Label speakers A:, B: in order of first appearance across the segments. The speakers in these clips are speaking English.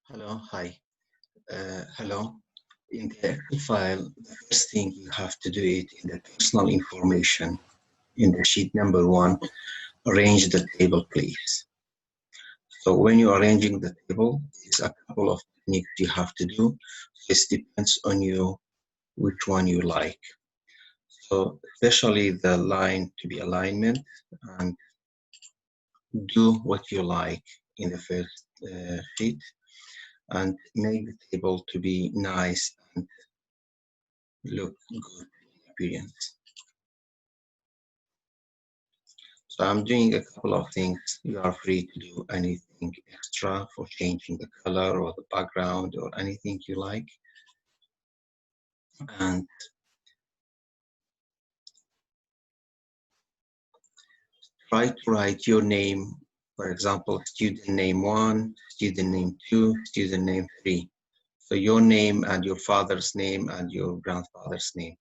A: Hello, hi. Hello. In the Excel file, the first thing you have to do it in the personal information in the sheet number one, arrange the table, please. So when you're arranging the table, it's a couple of techniques you have to do. It depends on you which one you like. So especially the line to be alignment, and do what you like in the first sheet, and make the table to be nice and look good appearance. So I'm doing a couple of things. You are free to do anything extra for changing the color or the background or anything you like. And try to write your name, for example, student name 1, student name 2, student name 3. So your name and your father's name and your grandfather's name.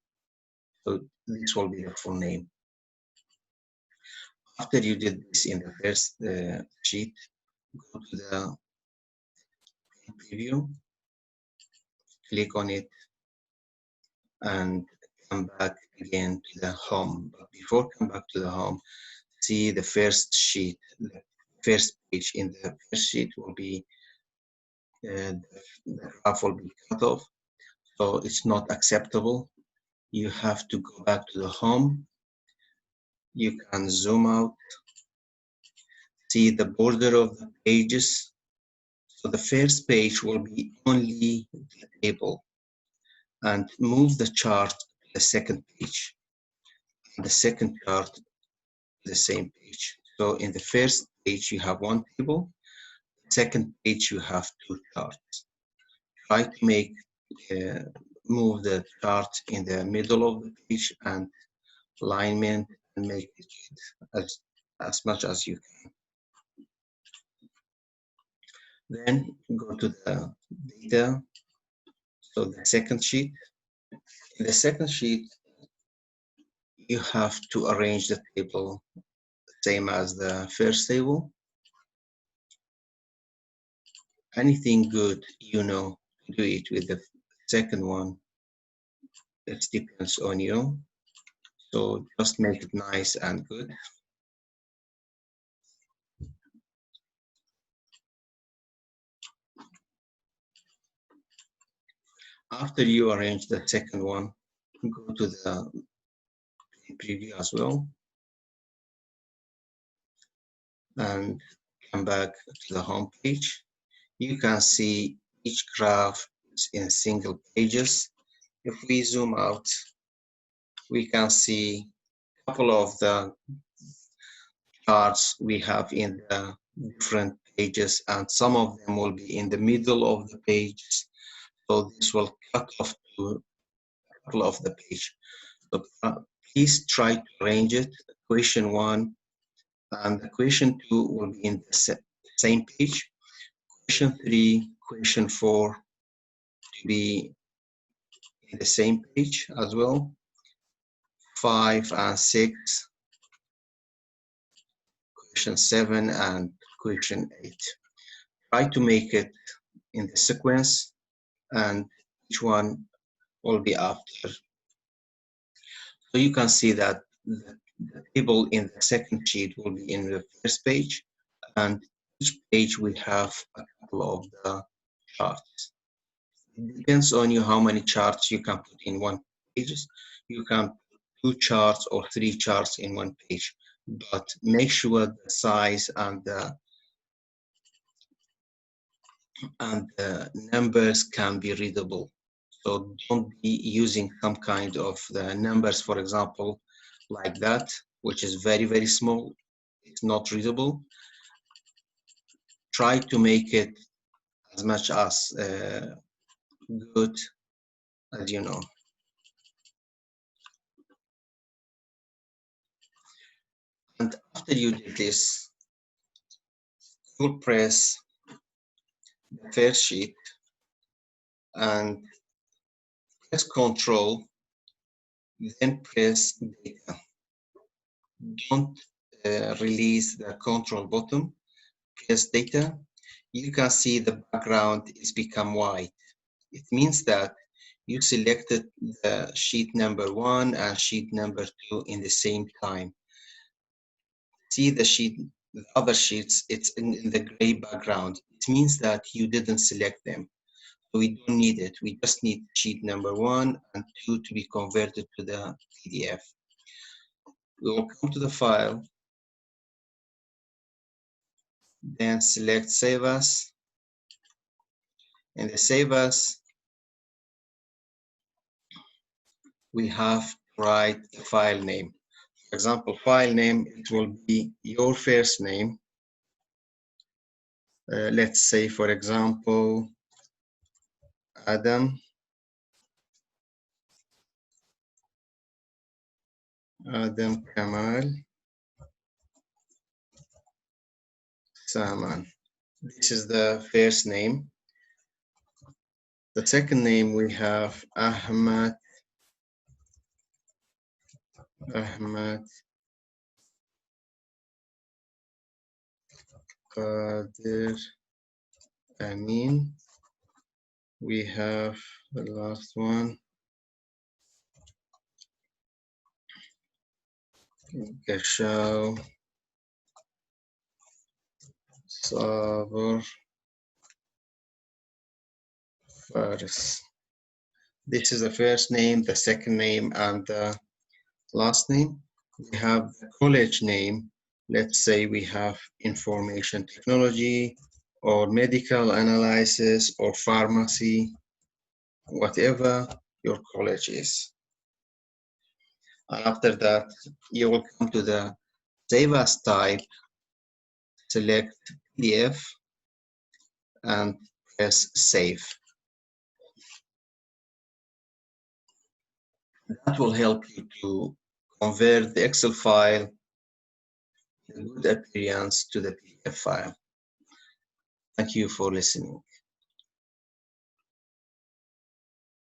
A: So this will be the full name. After you did this in the first sheet, go to the preview, click on it, and come back again to the home. But before come back to the home, see the first sheet, the first page. In the first sheet will be the graph will be cut off, so it's not acceptable. You have to go back to the home. You can zoom out, see the border of the pages. So the first page will be only the table, and move the chart to the second page. The second chart the same page. So in the first page you have one table, second page you have two charts. Try to make move the chart in the middle of the page and alignment and make it as much as you can. Then go to the data. So the second sheet. In the second sheet, you have to arrange the table same as the first table. Anything good, do it with the second one. It depends on you. So just make it nice and good. After you arrange the second one, go to the preview as well and come back to the home page. You can see each graph is in single pages. If we zoom out, we can see a couple of the charts we have in the different pages, and some of them will be in the middle of the pages. So this will cut off to a couple of the page. So please try to arrange it. Question 1 and the question 2 will be in the same page. Question 3, question 4 to be in the same page as well. 5 and 6, question 7 and question 8. Try to make it in the sequence, and each one will be after. So you can see that the table in the second sheet will be in the first page, and each page we have a couple of the charts. It depends on you how many charts you can put in one page. You can put 2 charts or 3 charts in one page, but make sure the size and the numbers can be readable. So don't be using some kind of the numbers, for example, like that, which is very, very small. It's not readable. Try to make it as much as good as you know. And after you did this, you'll press the first sheet and press Control, then press Data. Don't release the Control button. Press Data. you can see the background is become white. It means that you selected the sheet number 1 and sheet number 2 in the same time. See the other sheets, it's in the gray background. It means that you didn't select them. So we don't need it. We just need sheet number 1 and 2 to be converted to the PDF. We will come to the file, then select Save As. In the Save As, we have to write the file name. For example, file name, it will be your first name. Let's say, for example, Adam Kamal Saman. This is the first name. The second name we have Ahmad Qadir Amin. We have the last one, Gashau Sabur Faris. This is the first name, the second name, and the last name. We have the college name. Let's say we have information technology or medical analysis or pharmacy, whatever your college is. And after that, you will come to the Save As type, select PDF, and press Save. That will help you to convert the Excel file in good appearance to the PDF file. Thank you for listening.